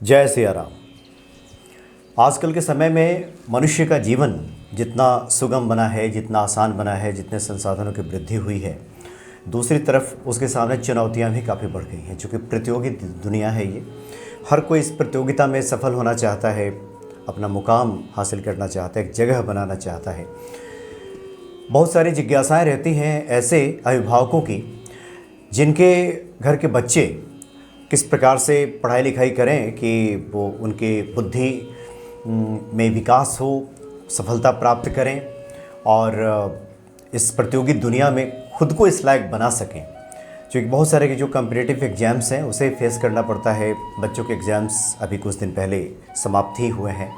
जय सिया राम। आजकल के समय में मनुष्य का जीवन जितना सुगम बना है, जितना आसान बना है, जितने संसाधनों की वृद्धि हुई है, दूसरी तरफ उसके सामने चुनौतियां भी काफ़ी बढ़ गई हैं। चूँकि प्रतियोगी दुनिया है ये, हर कोई इस प्रतियोगिता में सफल होना चाहता है, अपना मुकाम हासिल करना चाहता है, एक जगह बनाना चाहता है। बहुत सारी जिज्ञासाएँ रहती हैं ऐसे अभिभावकों की जिनके घर के बच्चे किस प्रकार से पढ़ाई लिखाई करें कि वो उनकी बुद्धि में विकास हो, सफलता प्राप्त करें और इस प्रतियोगी दुनिया में खुद को इस लायक बना सकें। क्योंकि बहुत सारे के जो कॉम्पिटिटिव एग्ज़ाम्स हैं उसे फेस करना पड़ता है। बच्चों के एग्ज़ाम्स अभी कुछ दिन पहले समाप्त ही हुए हैं।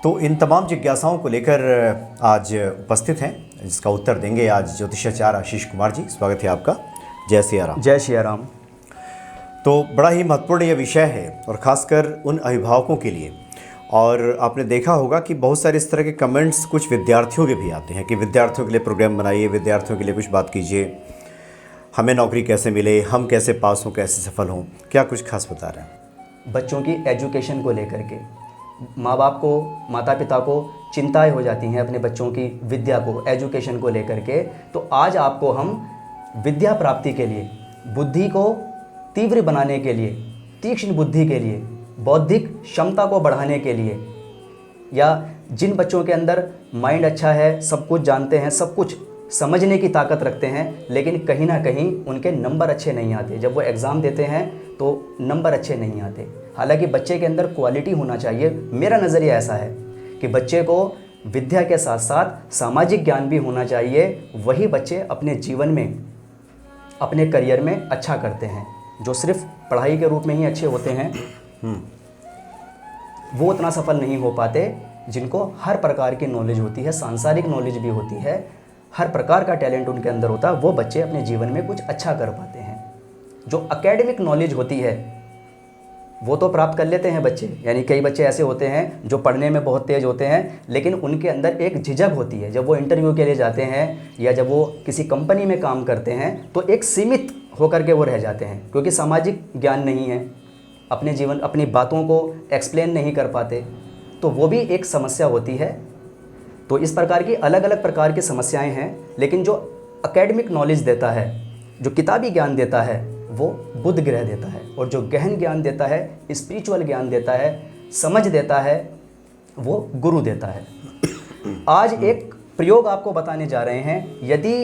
तो इन तमाम जिज्ञासाओं को लेकर आज उपस्थित हैं, जिसका उत्तर देंगे आज ज्योतिषाचार्य आशीष कुमार जी। स्वागत है आपका। जय सिया राम। जय सिया राम। तो बड़ा ही महत्वपूर्ण यह विषय है और ख़ासकर उन अभिभावकों के लिए। और आपने देखा होगा कि बहुत सारे इस तरह के कमेंट्स कुछ विद्यार्थियों के भी आते हैं कि विद्यार्थियों के लिए प्रोग्राम बनाइए, विद्यार्थियों के लिए कुछ बात कीजिए, हमें नौकरी कैसे मिले, हम कैसे पास हों, कैसे सफल हों। क्या कुछ खास बता रहे हैं? बच्चों की एजुकेशन को लेकर के माँ बाप को, माता पिता को चिंताएं हो जाती हैं अपने बच्चों की विद्या को, एजुकेशन को लेकर के। तो आज आपको हम विद्या प्राप्ति के लिए, बुद्धि को तीव्र बनाने के लिए, तीक्ष्ण बुद्धि के लिए, बौद्धिक क्षमता को बढ़ाने के लिए, या जिन बच्चों के अंदर माइंड अच्छा है, सब कुछ जानते हैं, सब कुछ समझने की ताकत रखते हैं, लेकिन कहीं ना कहीं उनके नंबर अच्छे नहीं आते। जब वो एग्ज़ाम देते हैं तो नंबर अच्छे नहीं आते। हालांकि बच्चे के अंदर क्वालिटी होना चाहिए। मेरा नज़रिया ऐसा है कि बच्चे को विद्या के साथ साथ सामाजिक ज्ञान भी होना चाहिए। वही बच्चे अपने जीवन में, अपने करियर में अच्छा करते हैं। जो सिर्फ पढ़ाई के रूप में ही अच्छे होते हैं वो उतना सफल नहीं हो पाते। जिनको हर प्रकार की नॉलेज होती है, सांसारिक नॉलेज भी होती है, हर प्रकार का टैलेंट उनके अंदर होता है, वो बच्चे अपने जीवन में कुछ अच्छा कर पाते हैं। जो एकेडमिक नॉलेज होती है वो तो प्राप्त कर लेते हैं बच्चे। यानी कई बच्चे ऐसे होते हैं जो पढ़ने में बहुत तेज़ होते हैं, लेकिन उनके अंदर एक झिझक होती है। जब वो इंटरव्यू के लिए जाते हैं या जब वो किसी कंपनी में काम करते हैं तो एक सीमित होकर के वो रह जाते हैं, क्योंकि सामाजिक ज्ञान नहीं है, अपने जीवन, अपनी बातों को एक्सप्लेन नहीं कर पाते। तो वो भी एक समस्या होती है। तो इस प्रकार की अलग अलग प्रकार की समस्याएं हैं। लेकिन जो एकेडमिक नॉलेज देता है, जो किताबी ज्ञान देता है, वो बुध ग्रह देता है। और जो गहन ज्ञान देता है, स्पिरिचुअल ज्ञान देता है, समझ देता है, वो गुरु देता है। आज एक प्रयोग आपको बताने जा रहे हैं। यदि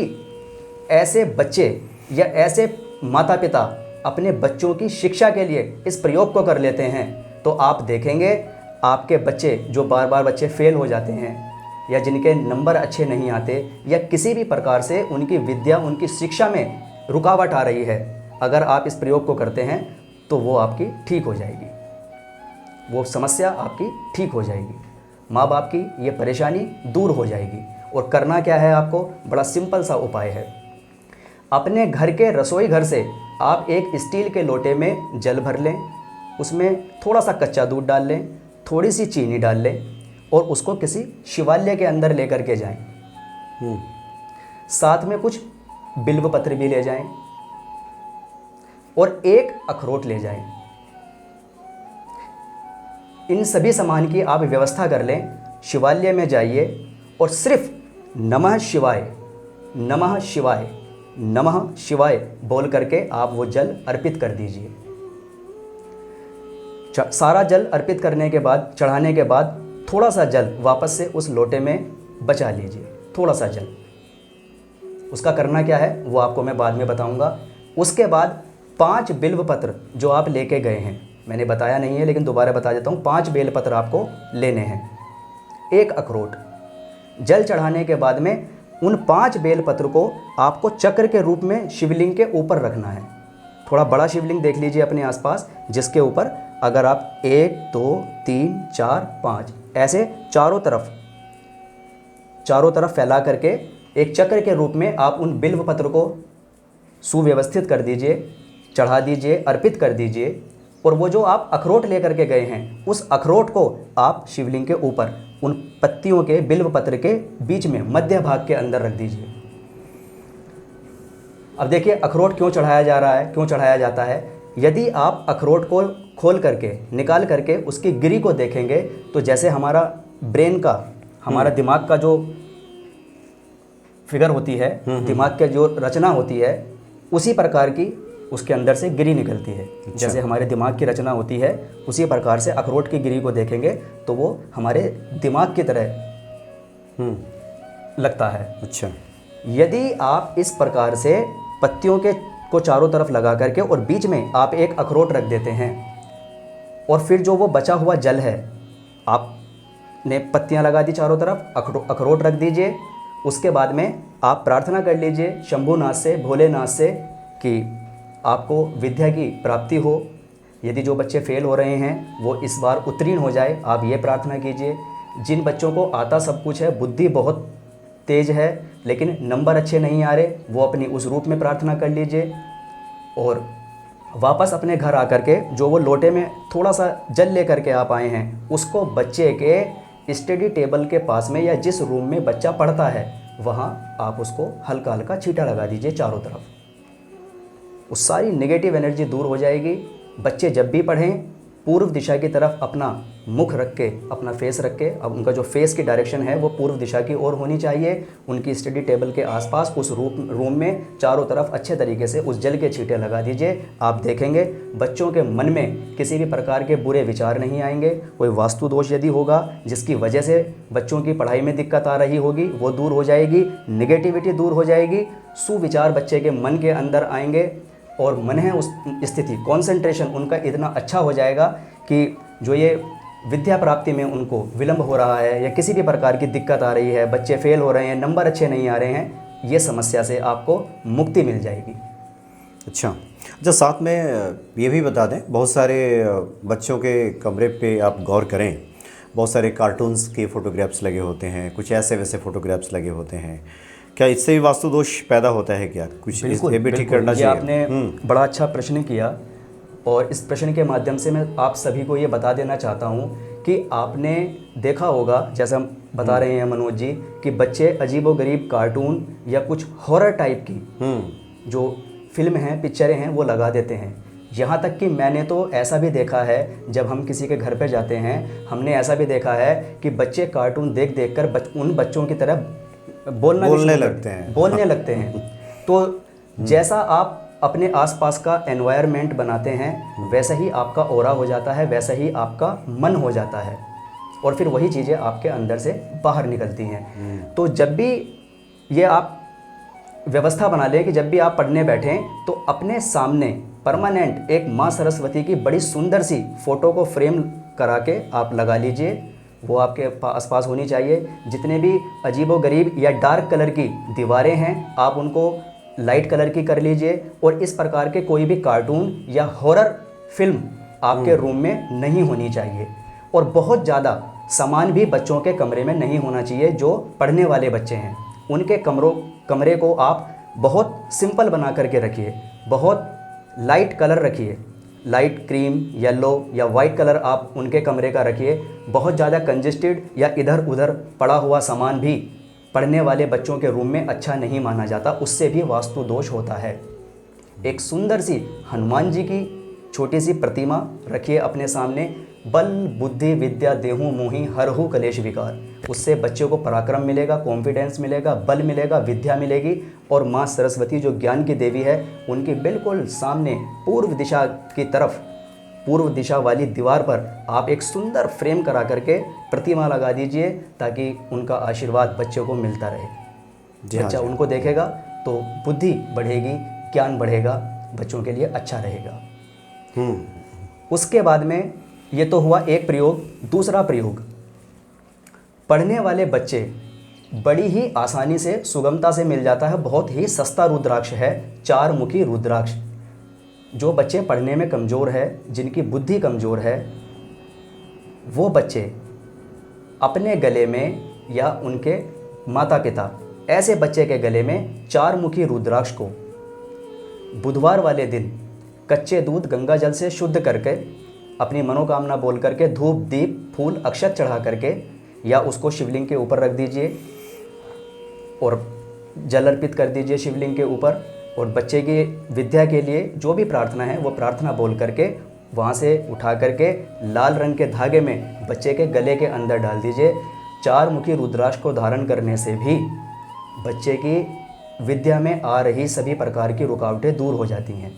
ऐसे बच्चे या ऐसे माता पिता अपने बच्चों की शिक्षा के लिए इस प्रयोग को कर लेते हैं तो आप देखेंगे आपके बच्चे, जो बार बार बच्चे फेल हो जाते हैं या जिनके नंबर अच्छे नहीं आते या किसी भी प्रकार से उनकी विद्या, उनकी शिक्षा में रुकावट आ रही है, अगर आप इस प्रयोग को करते हैं तो वो आपकी ठीक हो जाएगी, वो समस्या आपकी ठीक हो जाएगी, माँ बाप की ये परेशानी दूर हो जाएगी। और करना क्या है आपको? बड़ा सिंपल सा उपाय है। अपने घर के रसोई घर से आप एक स्टील के लोटे में जल भर लें, उसमें थोड़ा सा कच्चा दूध डाल लें, थोड़ी सी चीनी डाल लें और उसको किसी शिवालय के अंदर लेकर के जाएं। साथ में कुछ बिल्व पत्र भी ले जाएं और एक अखरोट ले जाएं। इन सभी सामान की आप व्यवस्था कर लें। शिवालय में जाइए और सिर्फ नमः शिवाय, नमः शिवाय, नमः शिवाय बोल करके आप वो जल अर्पित कर दीजिए। सारा जल अर्पित करने के बाद, चढ़ाने के बाद थोड़ा सा जल वापस से उस लोटे में बचा लीजिए, थोड़ा सा जल। उसका करना क्या है वो आपको मैं बाद में बताऊंगा। उसके बाद 5 बिल्व पत्र जो आप लेके गए हैं, मैंने बताया नहीं है लेकिन दोबारा बता देता हूँ, 5 बेल पत्र आपको लेने हैं, एक अखरोट। जल चढ़ाने के बाद में उन 5 बेल पत्र को आपको चक्र के रूप में शिवलिंग के ऊपर रखना है। थोड़ा बड़ा शिवलिंग देख लीजिए अपने आसपास, जिसके ऊपर अगर आप 1 2 3 4 5 ऐसे चारों तरफ फैला करके एक चक्र के रूप में आप उन बिल्व पत्र को सुव्यवस्थित कर दीजिए, चढ़ा दीजिए, अर्पित कर दीजिए। और वो जो आप अखरोट लेकर के गए हैं, उस अखरोट को आप शिवलिंग के ऊपर उन पत्तियों के, बिल्व पत्र के बीच में मध्य भाग के अंदर रख दीजिए। अब देखिए अखरोट क्यों चढ़ाया जा रहा है, क्यों चढ़ाया जाता है। यदि आप अखरोट को खोल करके निकाल करके उसकी गिरी को देखेंगे तो जैसे हमारा ब्रेन का, हमारा दिमाग का जो फिगर होती है, दिमाग के जो रचना होती है, उसी प्रकार की उसके अंदर से गिरी निकलती है। जैसे हमारे दिमाग की रचना होती है उसी प्रकार से अखरोट की गिरी को देखेंगे तो वो हमारे दिमाग की तरह लगता है। अच्छा। यदि आप इस प्रकार से पत्तियों के को चारों तरफ लगा करके और बीच में आप एक अखरोट रख देते हैं और फिर जो वो बचा हुआ जल है, आपने पत्तियां लगा दी चारों तरफ, अखरोट रख दीजिए। उसके बाद में आप प्रार्थना कर लीजिए शंभुनाथ से, भोलेनाथ से कि आपको विद्या की प्राप्ति हो। यदि जो बच्चे फेल हो रहे हैं वो इस बार उत्तीर्ण हो जाए, आप ये प्रार्थना कीजिए। जिन बच्चों को आता सब कुछ है, बुद्धि बहुत तेज है लेकिन नंबर अच्छे नहीं आ रहे, वो अपनी उस रूप में प्रार्थना कर लीजिए। और वापस अपने घर आकर के जो वो लोटे में थोड़ा सा जल ले करके आप आए हैं, उसको बच्चे के स्टडी टेबल के पास में या जिस रूम में बच्चा पढ़ता है वहाँ आप उसको हल्का हल्का छींटा लगा दीजिए चारों तरफ। उस सारी नेगेटिव एनर्जी दूर हो जाएगी। बच्चे जब भी पढ़ें पूर्व दिशा की तरफ अपना मुख रख के, अपना फेस रख के, अब उनका जो फेस की डायरेक्शन है वो पूर्व दिशा की ओर होनी चाहिए। उनकी स्टडी टेबल के आसपास उस रूम में चारों तरफ अच्छे तरीके से उस जल के छींटे लगा दीजिए। आप देखेंगे बच्चों के मन में किसी भी प्रकार के बुरे विचार नहीं आएंगे। कोई वास्तु दोष यदि होगा जिसकी वजह से बच्चों की पढ़ाई में दिक्कत आ रही होगी वो दूर हो जाएगी, नेगेटिविटी दूर हो जाएगी, सुविचार बच्चे के मन के अंदर आएंगे और मन है उस स्थिति, कंसंट्रेशन उनका इतना अच्छा हो जाएगा कि जो ये विद्या प्राप्ति में उनको विलंब हो रहा है या किसी भी प्रकार की दिक्कत आ रही है, बच्चे फेल हो रहे हैं, नंबर अच्छे नहीं आ रहे हैं, ये समस्या से आपको मुक्ति मिल जाएगी। अच्छा, साथ में ये भी बता दें, बहुत सारे बच्चों के कमरे पे आप गौर करें, बहुत सारे कार्टून्स के फ़ोटोग्राफ्स लगे होते हैं, कुछ ऐसे वैसे फ़ोटोग्राफ्स लगे होते हैं। क्या इससे भी वास्तु दोष पैदा होता है क्या? कुछ ये भी ठीक करना चाहिए। आपने बड़ा अच्छा प्रश्न किया और इस प्रश्न के माध्यम से मैं आप सभी को ये बता देना चाहता हूँ कि आपने देखा होगा, जैसा हम बता रहे हैं मनोज जी, कि बच्चे अजीबोगरीब कार्टून या कुछ हॉरर टाइप की जो फिल्म हैं, पिक्चरें हैं, वो लगा देते हैं। यहाँ तक कि मैंने तो ऐसा भी देखा है, जब हम किसी के घर पे जाते हैं हमने ऐसा भी देखा है कि बच्चे कार्टून देख देख कर उन बच्चों की तरह बोलने लगते हैं। तो जैसा आप अपने आसपास का एनवायरनमेंट बनाते हैं वैसा ही आपका ऑरा हो जाता है, वैसा ही आपका मन हो जाता है और फिर वही चीज़ें आपके अंदर से बाहर निकलती हैं। तो जब भी ये आप व्यवस्था बना लें कि जब भी आप पढ़ने बैठें तो अपने सामने परमानेंट एक माँ सरस्वती की बड़ी सुंदर सी फ़ोटो को फ्रेम करा के आप लगा लीजिए। वो आपके आसपास होनी चाहिए। जितने भी अजीबोगरीब या डार्क कलर की दीवारें हैं आप उनको लाइट कलर की कर लीजिए और इस प्रकार के कोई भी कार्टून या हॉरर फिल्म आपके रूम में नहीं होनी चाहिए। और बहुत ज़्यादा सामान भी बच्चों के कमरे में नहीं होना चाहिए। जो पढ़ने वाले बच्चे हैं उनके कमरे को आप बहुत सिंपल बना करके रखिए, बहुत लाइट कलर रखिए, लाइट क्रीम, येलो या वाइट कलर आप उनके कमरे का रखिए। बहुत ज़्यादा कंजेस्टेड या इधर उधर पड़ा हुआ सामान भी पढ़ने वाले बच्चों के रूम में अच्छा नहीं माना जाता, उससे भी वास्तु दोष होता है। एक सुंदर सी हनुमान जी की छोटी सी प्रतिमा रखिए अपने सामने। बल बुद्धि विद्या देहु मोहि हरहु कलेश विकार, उससे बच्चों को पराक्रम मिलेगा, कॉन्फिडेंस मिलेगा, बल मिलेगा, विद्या मिलेगी। और माँ सरस्वती जो ज्ञान की देवी है उनके बिल्कुल सामने पूर्व दिशा की तरफ, पूर्व दिशा वाली दीवार पर आप एक सुंदर फ्रेम करा करके प्रतिमा लगा दीजिए ताकि उनका आशीर्वाद बच्चों को मिलता रहे। बच्चा उनको देखेगा तो बुद्धि बढ़ेगी, ज्ञान बढ़ेगा, बच्चों के लिए अच्छा रहेगा। उसके बाद में ये तो हुआ एक प्रयोग। दूसरा प्रयोग, पढ़ने वाले बच्चे बड़ी ही आसानी से सुगमता से मिल जाता है, बहुत ही सस्ता रुद्राक्ष है, 4 मुखी रुद्राक्ष। जो बच्चे पढ़ने में कमज़ोर है, जिनकी बुद्धि कमज़ोर है, वो बच्चे अपने गले में या उनके माता पिता ऐसे बच्चे के गले में 4 मुखी रुद्राक्ष को बुधवार वाले दिन कच्चे दूध गंगा जल से शुद्ध करके अपनी मनोकामना बोल करके धूप दीप फूल अक्षत चढ़ा करके या उसको शिवलिंग के ऊपर रख दीजिए और जल अर्पित कर दीजिए शिवलिंग के ऊपर। और बच्चे की विद्या के लिए जो भी प्रार्थना है वो प्रार्थना बोल करके वहाँ से उठा करके लाल रंग के धागे में बच्चे के गले के अंदर डाल दीजिए। 4 मुखी रुद्राक्ष को धारण करने से भी बच्चे की विद्या में आ रही सभी प्रकार की रुकावटें दूर हो जाती हैं।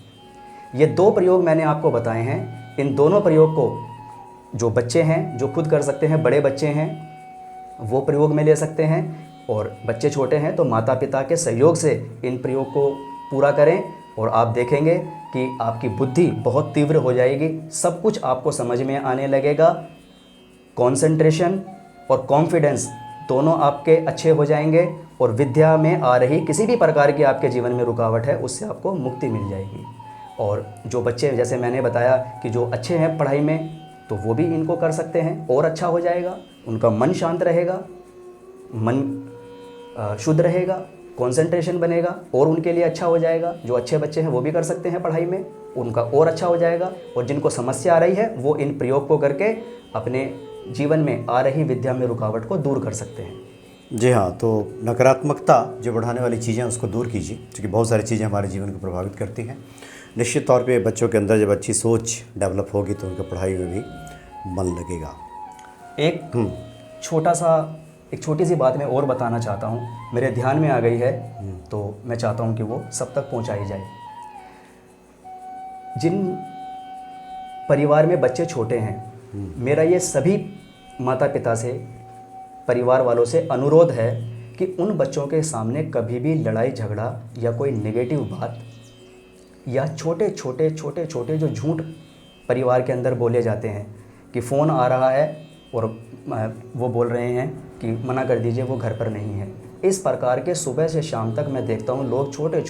ये 2 प्रयोग मैंने आपको बताए हैं। इन दोनों प्रयोग को जो बच्चे हैं जो खुद कर सकते हैं, बड़े बच्चे हैं वो प्रयोग में ले सकते हैं, और बच्चे छोटे हैं तो माता पिता के सहयोग से इन प्रयोग को पूरा करें और आप देखेंगे कि आपकी बुद्धि बहुत तीव्र हो जाएगी। सब कुछ आपको समझ में आने लगेगा। कंसंट्रेशन और कॉन्फिडेंस दोनों आपके अच्छे हो जाएंगे और विद्या में आ रही किसी भी प्रकार की आपके जीवन में रुकावट है उससे आपको मुक्ति मिल जाएगी। और जो बच्चे, जैसे मैंने बताया कि जो अच्छे हैं पढ़ाई में, तो वो भी इनको कर सकते हैं और अच्छा हो जाएगा। उनका मन शांत रहेगा, मन शुद्ध रहेगा, कंसंट्रेशन बनेगा और उनके लिए अच्छा हो जाएगा। जो अच्छे बच्चे हैं वो भी कर सकते हैं पढ़ाई में, उनका और अच्छा हो जाएगा। और जिनको समस्या आ रही है वो इन प्रयोग को करके अपने जीवन में आ रही विद्या में रुकावट को दूर कर सकते हैं। जी हाँ, तो नकारात्मकता जो बढ़ाने वाली चीज़ें उसको दूर कीजिए, क्योंकि बहुत सारी चीज़ें हमारे जीवन को प्रभावित करती हैं। निश्चित तौर पे बच्चों के अंदर जब अच्छी सोच डेवलप होगी तो उनका पढ़ाई में भी मन लगेगा। एक छोटी सी बात मैं और बताना चाहता हूँ, मेरे ध्यान में आ गई है तो मैं चाहता हूँ कि वो सब तक पहुँचाई जाए। जिन परिवार में बच्चे छोटे हैं, मेरा ये सभी माता पिता से, परिवार वालों से अनुरोध है कि उन बच्चों के सामने कभी भी लड़ाई झगड़ा या कोई नेगेटिव बात या छोटे छोटे जो झूठ परिवार के अंदर बोले जाते हैं कि फ़ोन आ रहा है और वो बोल रहे हैं कि मना कर दीजिए वो घर पर नहीं है। इस प्रकार के सुबह से शाम तक मैं देखता हूँ लोग छोटे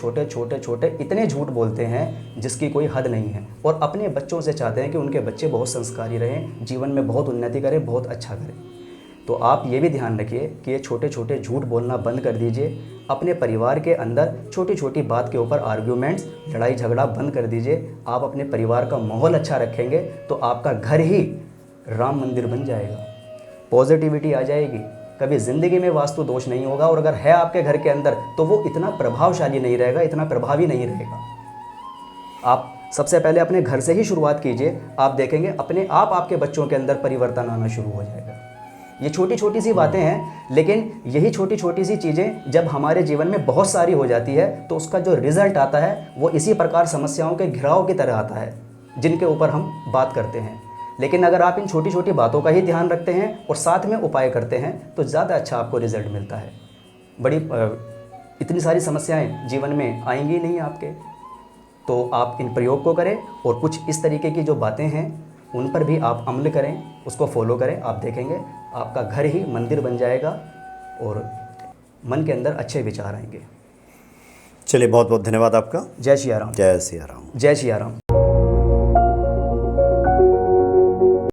छोटे इतने झूठ बोलते हैं जिसकी कोई हद नहीं है, और अपने बच्चों से चाहते हैं कि उनके बच्चे बहुत संस्कारी रहें, जीवन में बहुत उन्नति करें, बहुत अच्छा करें। तो आप ये भी ध्यान रखिए कि ये छोटे छोटे झूठ बोलना बंद कर दीजिए। अपने परिवार के अंदर छोटी छोटी बात के ऊपर आर्ग्यूमेंट्स, लड़ाई झगड़ा बंद कर दीजिए। आप अपने परिवार का माहौल अच्छा रखेंगे तो आपका घर ही राम मंदिर बन जाएगा, पॉजिटिविटी आ जाएगी, कभी ज़िंदगी में वास्तु दोष नहीं होगा, और अगर है आपके घर के अंदर तो वो इतना प्रभावशाली नहीं रहेगा, इतना प्रभावी नहीं रहेगा। आप सबसे पहले अपने घर से ही शुरुआत कीजिए, आप देखेंगे अपने आप आपके बच्चों के अंदर परिवर्तन आना शुरू हो जाएगा। ये छोटी छोटी सी बातें हैं, लेकिन यही छोटी छोटी सी चीज़ें जब हमारे जीवन में बहुत सारी हो जाती है तो उसका जो रिज़ल्ट आता है वो इसी प्रकार समस्याओं के घिराव की तरह आता है जिनके ऊपर हम बात करते हैं। लेकिन अगर आप इन छोटी छोटी बातों का ही ध्यान रखते हैं और साथ में उपाय करते हैं तो ज़्यादा अच्छा आपको रिजल्ट मिलता है। इतनी सारी समस्याएं जीवन में आएंगी नहीं आपके, तो आप इन प्रयोग को करें और कुछ इस तरीके की जो बातें हैं उन पर भी आप अमल करें, उसको फॉलो करें। आप देखेंगे आपका घर ही मंदिर बन जाएगा और मन के अंदर अच्छे विचार आएंगे। चलिए, बहुत बहुत धन्यवाद आपका। जय सिया राम। जय सिया राम। जय सिया राम।